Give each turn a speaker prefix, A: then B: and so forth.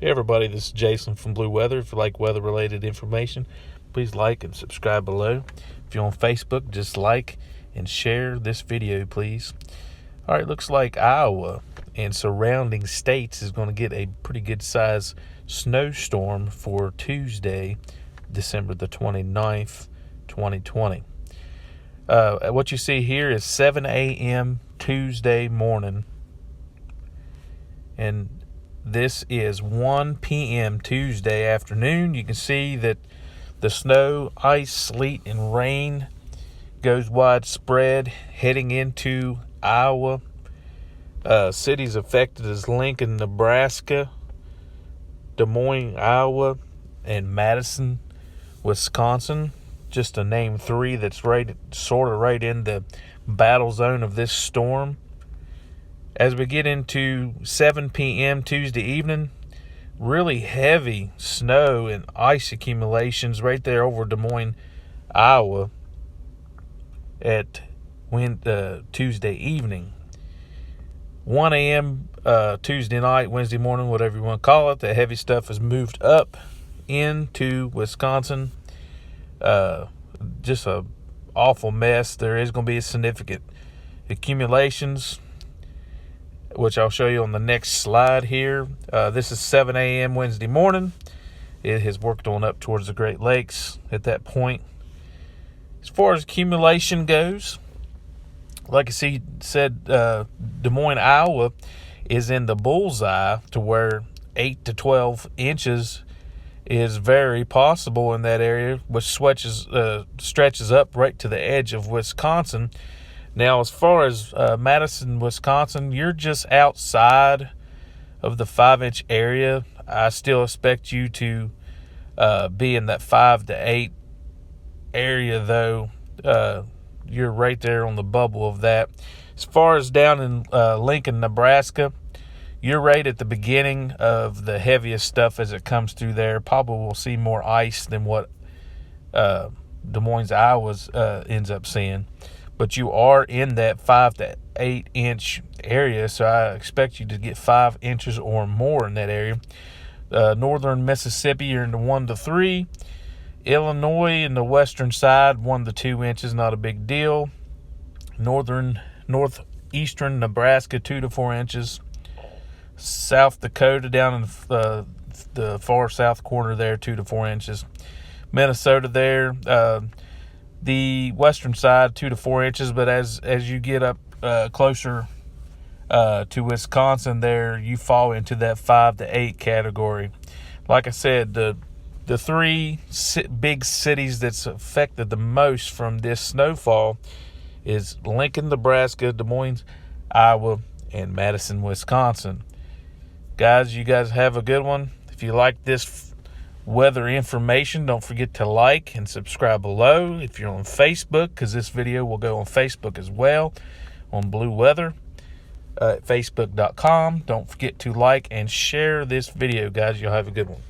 A: Hey everybody, this is Jason from Blue Weather. If you like weather-related information, please like and subscribe below. If you're on Facebook, just like and share this video, please. All right, looks like Iowa and surrounding states is going to get a pretty good size snowstorm for Tuesday, December the 29th, 2020. What you see here is 7 a.m. Tuesday morning, and this is 1 p.m. Tuesday afternoon. You can see that the snow, ice, sleet, and rain goes widespread heading into Iowa. Cities affected is Lincoln, Nebraska, Des Moines, Iowa, and Madison, Wisconsin. Just to name three that's sort of right in the battle zone of this storm. As we get into 7 p.m. Tuesday evening, really heavy snow and ice accumulations right there over Des Moines, Iowa at Tuesday evening. 1 a.m. Tuesday night, Wednesday morning, whatever you want to call it, the heavy stuff has moved up into Wisconsin. Just a awful mess. There is going to be a significant accumulations, which I'll show you on the next slide here. This is 7 a.m. Wednesday morning. It has worked on up towards the Great Lakes at that point. As far as accumulation goes, like I said, Des Moines, Iowa is in the bullseye to where 8 to 12 inches is very possible in that area, which stretches up right to the edge of Wisconsin. Now, as far as Madison, Wisconsin, you're just outside of the 5-inch area. I still expect you to be in that 5 to 8 area, though. You're right there on the bubble of that. As far as down in Lincoln, Nebraska, you're right at the beginning of the heaviest stuff as it comes through there. Probably will see more ice than what Des Moines, Iowa ends up seeing. But you are in that 5 to 8 inch area, so I expect you to get 5 inches or more in that area. Northern Mississippi, you're in the 1 to 3. Illinois in the western side, 1 to 2 inches, not a big deal. Northeastern Nebraska, 2 to 4 inches. South Dakota down in the far south corner there, 2 to 4 inches. Minnesota there, the western side, 2 to 4 inches, but as you get up closer to Wisconsin there, you fall into that 5 to 8 category. Like I said, the three big cities that's affected the most from this snowfall is Lincoln, Nebraska, Des Moines, Iowa, and Madison, Wisconsin. Guys, you guys have a good one. If you like this weather information, don't forget to like and subscribe below. If you're on Facebook, because this video will go on Facebook as well, on Blue Weather at facebook.com. Don't forget to like and share this video, guys. You'll have a good one.